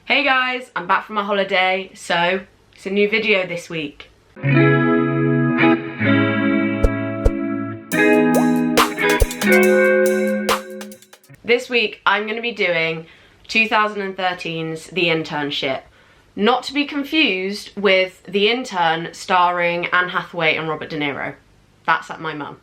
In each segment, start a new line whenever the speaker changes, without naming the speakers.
Hey guys, I'm back from my holiday, so it's a new video this week. This week I'm going to be doing 2013's The Internship. Not to be confused with The Intern starring Anne Hathaway and Robert De Niro. That's at my mum.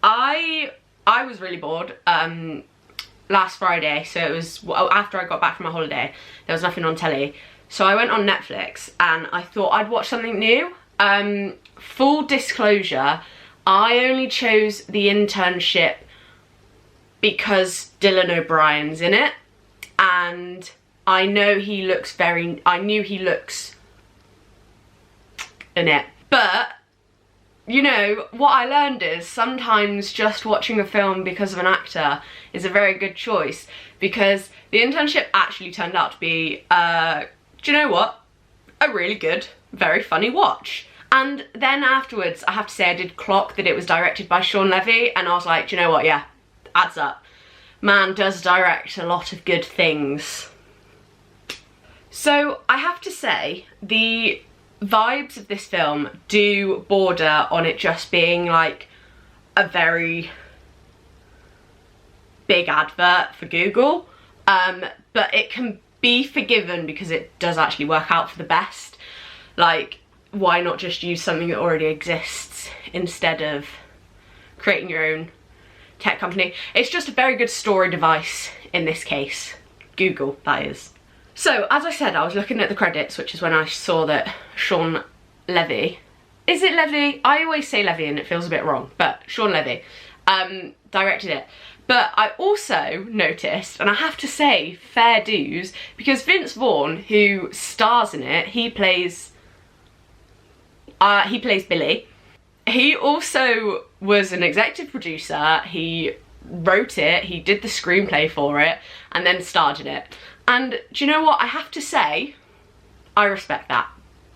I was really bored last Friday, so it was after I got back from my holiday. There was nothing on telly, so I went on Netflix and I thought I'd watch something new. Full disclosure, I only chose The Internship because Dylan O'Brien's in it, and I knew he looks in it. But you know, what I learned is sometimes just watching a film because of an actor is a very good choice, because The Internship actually turned out to be, do you know what? A really good, very funny watch. And then afterwards, I have to say, I did clock that it was directed by Shawn Levy, and I was like, do you know what? Yeah, adds up. Man does direct a lot of good things. So I have to say, the vibes of this film do border on it just being like a very big advert for Google, but it can be forgiven because it does actually work out for the best. Like, why not just use something that already exists instead of creating your own tech company? It's just a very good story device in this case. Google, that is. So, as I said, I was looking at the credits, which is when I saw that Shawn Levy, is it Levy? I always say Levy and it feels a bit wrong, but Shawn Levy directed it. But I also noticed, and I have to say, fair dues, because Vince Vaughn, who stars in it, he plays Billy. He also was an executive producer, he wrote it, he did the screenplay for it, and then starred in it. And do you know what? I have to say, I respect that.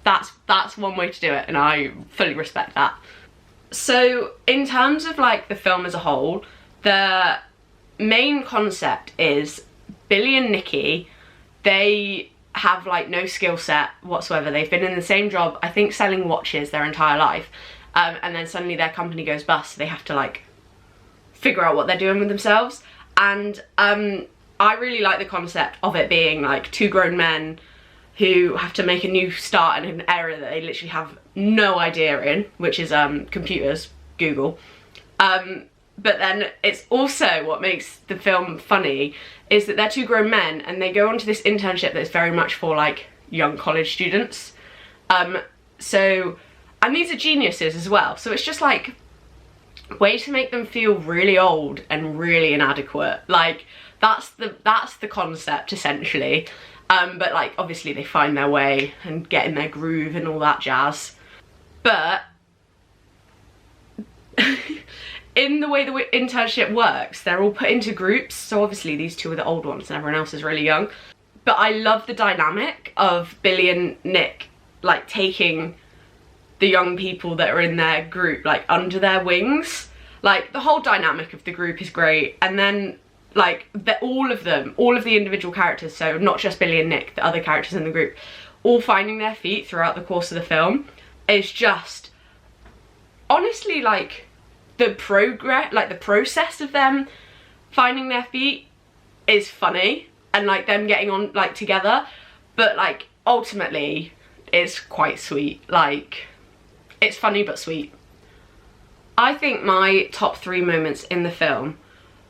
That's one way to do it, and I fully respect that. So in terms of like the film as a whole, the main concept is Billy and Nikki, they have like no skill set whatsoever. They've been in the same job, I think, selling watches their entire life, and then suddenly their company goes bust, so they have to like figure out what they're doing with themselves. And I really like the concept of it being like two grown men who have to make a new start in an area that they literally have no idea in, which is computers, Google. But then it's also what makes the film funny is that they're two grown men and they go onto this internship that's very much for like young college students. And these are geniuses as well, so it's just like way to make them feel really old and really inadequate. Like, that's the concept essentially. But like obviously they find their way and get in their groove and all that jazz. But in the way the internship works, they're all put into groups, so obviously these two are the old ones and everyone else is really young. But I love the dynamic of Billy and Nick like taking the young people that are in their group like under their wings. Like, the whole dynamic of the group is great, and then like all of the individual characters, so not just Billy and Nick, the other characters in the group, all finding their feet throughout the course of the film is just honestly like the process of them finding their feet is funny, and like them getting on like together, but like ultimately it's quite sweet. Like, it's funny but sweet. I think my top 3 moments in the film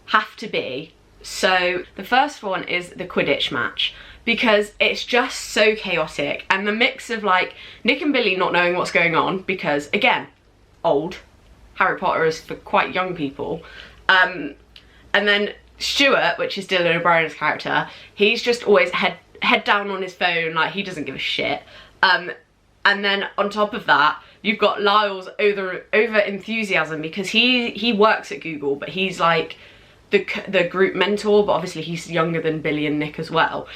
have to be, so the first one is the Quidditch match, because it's just so chaotic, and the mix of like Nick and Billy not knowing what's going on because, again, old, Harry Potter is for quite young people, and then Stuart, which is Dylan O'Brien's character, he's just always head down on his phone, like he doesn't give a shit. And then on top of that, you've got Lyle's over enthusiasm because he works at Google, but he's like the group mentor, but obviously he's younger than Billy and Nick as well.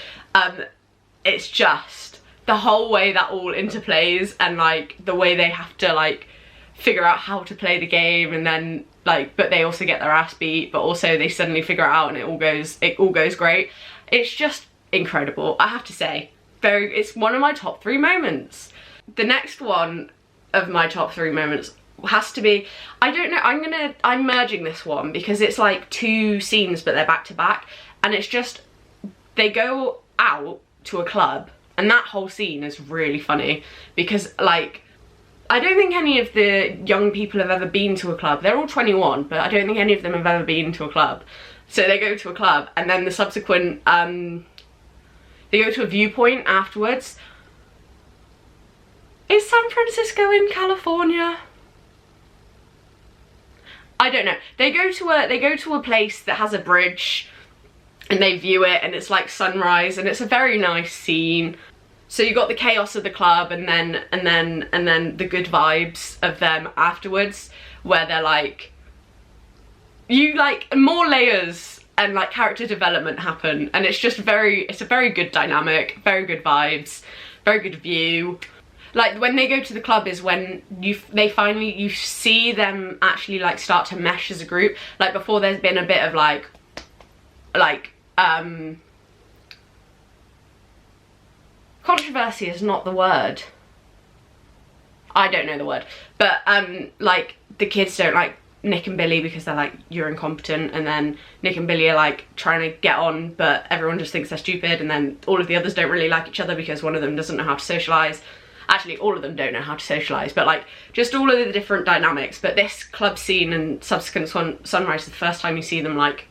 It's just the whole way that all interplays, and like the way they have to like figure out how to play the game, and then like, but they also get their ass beat, but also they suddenly figure it out and it all goes great. It's just incredible, I have to say. It's one of my top 3 moments. The next one of my top 3 moments has to be, I don't know, I'm merging this one because it's like 2 scenes but they're back to back, and it's just, they go out to a club, and that whole scene is really funny because, like, I don't think any of the young people have ever been to a club. They're all 21, but I don't think any of them have ever been to a club. So they go to a club, and then the subsequent, they go to a viewpoint afterwards. Is San Francisco in California? I don't know. They go to a place that has a bridge, and they view it, and it's like sunrise, and it's a very nice scene. So you got the chaos of the club, and then the good vibes of them afterwards, where they're like, more layers and like character development happen, and it's just it's a very good dynamic, very good vibes, very good view. Like, when they go to the club is when you see them actually like start to mesh as a group. Like, before there's been a bit of like controversy is not the word. I don't know the word. But like, the kids don't like Nick and Billy because they're like, you're incompetent, and then Nick and Billy are like trying to get on, but everyone just thinks they're stupid, and then all of the others don't really like each other because one of them doesn't know how to socialise. Actually, all of them don't know how to socialise, but like, just all of the different dynamics. But this club scene and subsequent sunrise is the first time you see them like,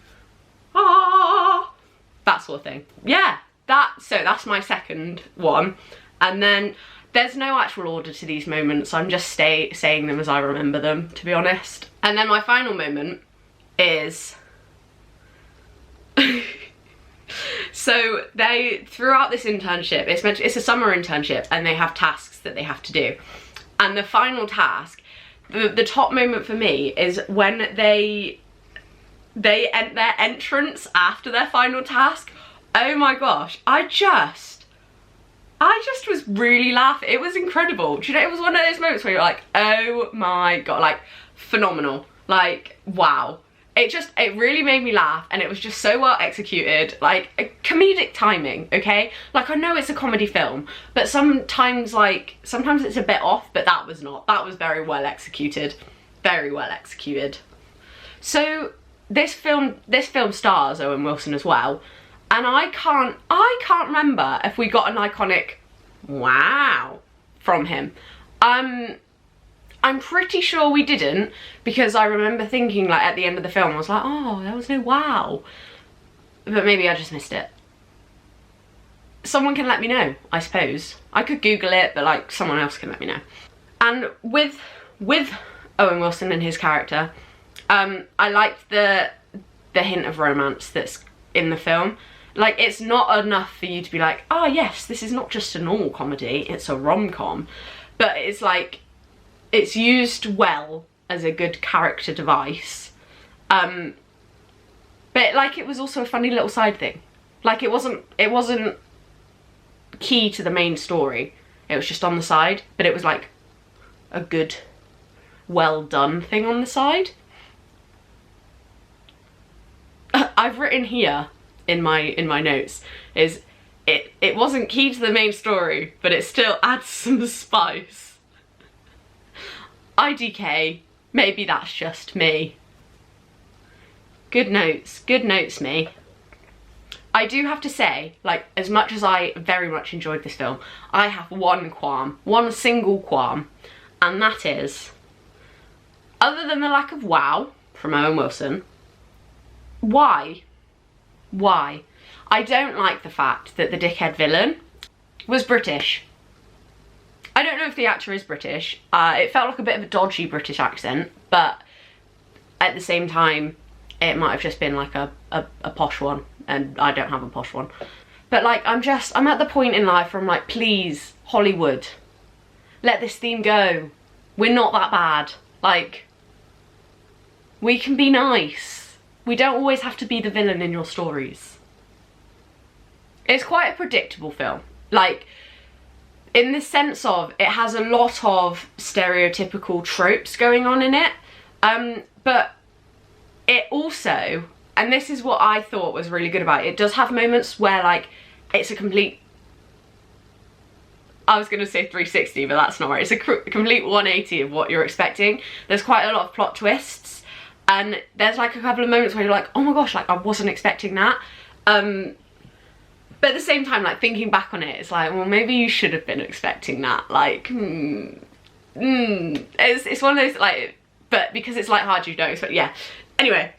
ah, that sort of thing. Yeah, so that's my second one. And then there's no actual order to these moments, I'm just saying them as I remember them, to be honest. And then my final moment is so throughout this internship, it's a summer internship, and they have tasks that they have to do. And the final task, the top moment for me is when their entrance after their final task. Oh my gosh, I just was really laughing. It was incredible. Do you know, it was one of those moments where you're like, oh my god, like, phenomenal. Like, wow. It really made me laugh, and it was just so well executed. Like, a comedic timing, okay? Like, I know it's a comedy film, but sometimes it's a bit off, but that was not. That was very well executed. Very well executed. So this film stars Owen Wilson as well, and I can't remember if we got an iconic wow from him. I'm pretty sure we didn't, because I remember thinking, like, at the end of the film, I was like, oh, there was no wow. But maybe I just missed it. Someone can let me know, I suppose. I could Google it, but like, someone else can let me know. And with Owen Wilson and his character, I liked the hint of romance that's in the film. Like, it's not enough for you to be like, oh yes, this is not just a normal comedy, it's a rom-com. But it's like, it's used well as a good character device. But like, it was also a funny little side thing. Like, it wasn't key to the main story. It was just on the side, but it was like a good, well done thing on the side. I've written here in my notes is it wasn't key to the main story, but it still adds some spice. IDK, maybe that's just me. Good notes me. I do have to say, like, as much as I very much enjoyed this film, I have one single qualm, and that is, other than the lack of wow from Owen Wilson, why? I don't like the fact that the dickhead villain was British. I don't know if the actor is British. It felt like a bit of a dodgy British accent, but at the same time, it might have just been like a posh one, and I don't have a posh one. But like, I'm at the point in life where I'm like, please, Hollywood, let this theme go. We're not that bad. Like, we can be nice. We don't always have to be the villain in your stories. It's quite a predictable film. Like, in the sense of, it has a lot of stereotypical tropes going on in it, but it also, and this is what I thought was really good about it, it does have moments where, like, it's a complete, I was going to say 360, but that's not right. It's a complete 180 of what you're expecting. There's quite a lot of plot twists, and there's like a couple of moments where you're like, oh my gosh, like I wasn't expecting that. But at the same time, like thinking back on it, it's like, well, maybe you should have been expecting that. Like, it's one of those, like, but because it's lighthearted, you don't expect, yeah. Anyway,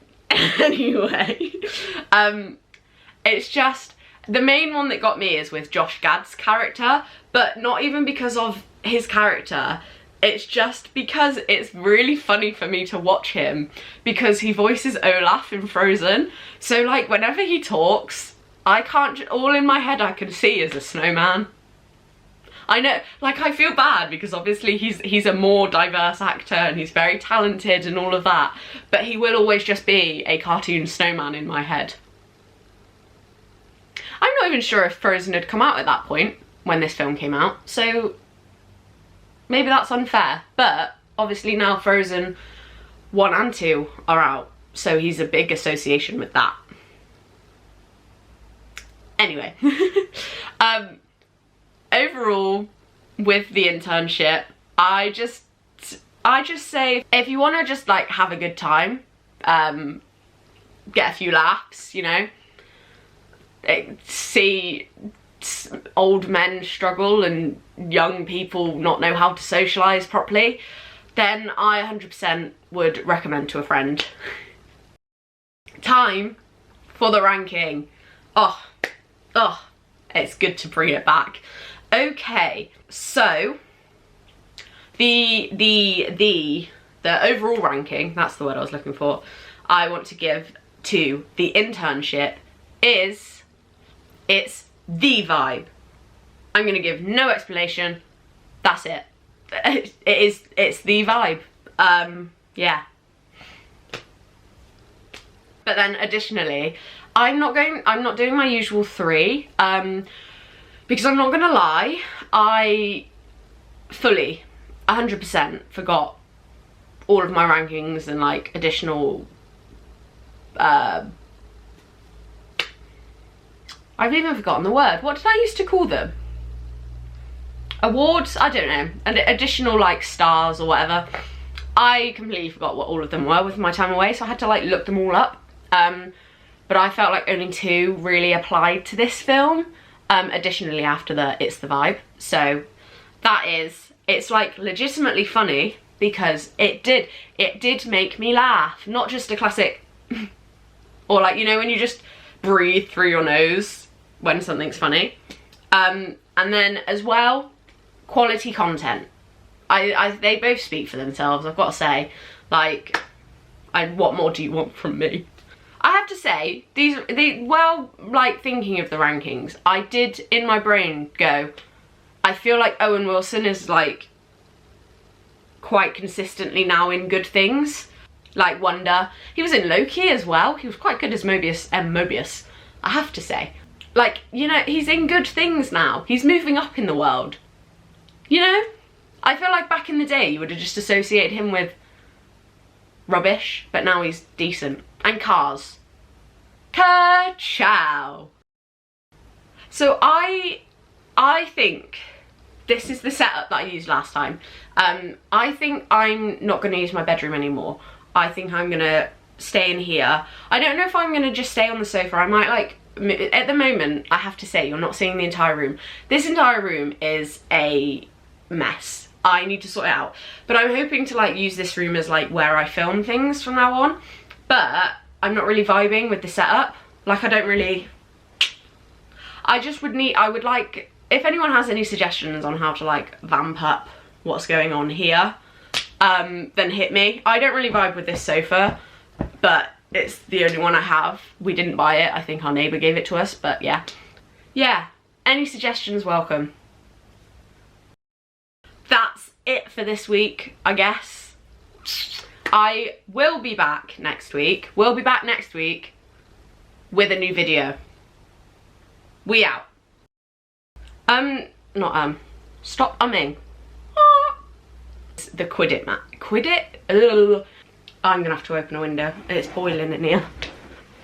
it's just, the main one that got me is with Josh Gad's character, but not even because of his character. It's just because it's really funny for me to watch him, because he voices Olaf in Frozen. So like whenever he talks, I can't, all in my head I can see is a snowman. I know, like I feel bad because obviously he's a more diverse actor and he's very talented and all of that, but he will always just be a cartoon snowman in my head. I'm not even sure if Frozen had come out at that point when this film came out, so maybe that's unfair, but obviously now Frozen 1 and 2 are out, so he's a big association with that. Anyway, overall with the internship, I just say if you want to just like have a good time, get a few laughs, you know, see old men struggle and young people not know how to socialise properly, then I 100% would recommend to a friend. Time for the ranking. Oh, it's good to bring it back. Okay, so the overall ranking, that's the word I was looking for, I want to give to the internship is, it's the vibe. I'm gonna give no explanation, that's it. It's the vibe. Yeah. But then additionally, I'm not doing my usual 3, because I'm not gonna lie, I fully 100% forgot all of my rankings and like additional I've even forgotten the word. What did I used to call them? Awards? I don't know. And additional like stars or whatever. I completely forgot what all of them were with my time away, so I had to like look them all up. But I felt like only 2 really applied to this film. Additionally after the It's the Vibe. So that is, it's like legitimately funny because it did make me laugh. Not just a classic, or like, you know, when you just breathe through your nose when something's funny. And then as well, quality content. They both speak for themselves, I've got to say. Like, what more do you want from me? I have to say, well, like thinking of the rankings, I did in my brain go, I feel like Owen Wilson is like quite consistently now in good things. Like Wonder. He was in Loki as well. He was quite good as Mobius, I have to say. Like, you know, he's in good things now. He's moving up in the world. You know? I feel like back in the day you would have just associated him with rubbish, but now he's decent. And Cars. Ka-chow! So I think this is the setup that I used last time. I think I'm not going to use my bedroom anymore. I think I'm going to stay in here. I don't know if I'm going to just stay on the sofa. I might like, at the moment, I have to say, you're not seeing the entire room. This entire room is a mess. I need to sort it out. But I'm hoping to like use this room as like where I film things from now on. But I'm not really vibing with the setup. Like I don't really, I would like, if anyone has any suggestions on how to like vamp up what's going on here, then hit me. I don't really vibe with this sofa, but it's the only one I have. We didn't buy it, I think our neighbour gave it to us, but yeah. Yeah, any suggestions welcome. That's it for this week, I guess. I will be back next week. We'll be back next week with a new video. We out. Stop umming. The quid it, Matt. Quid it? Ugh. I'm gonna have to open a window. It's boiling in here.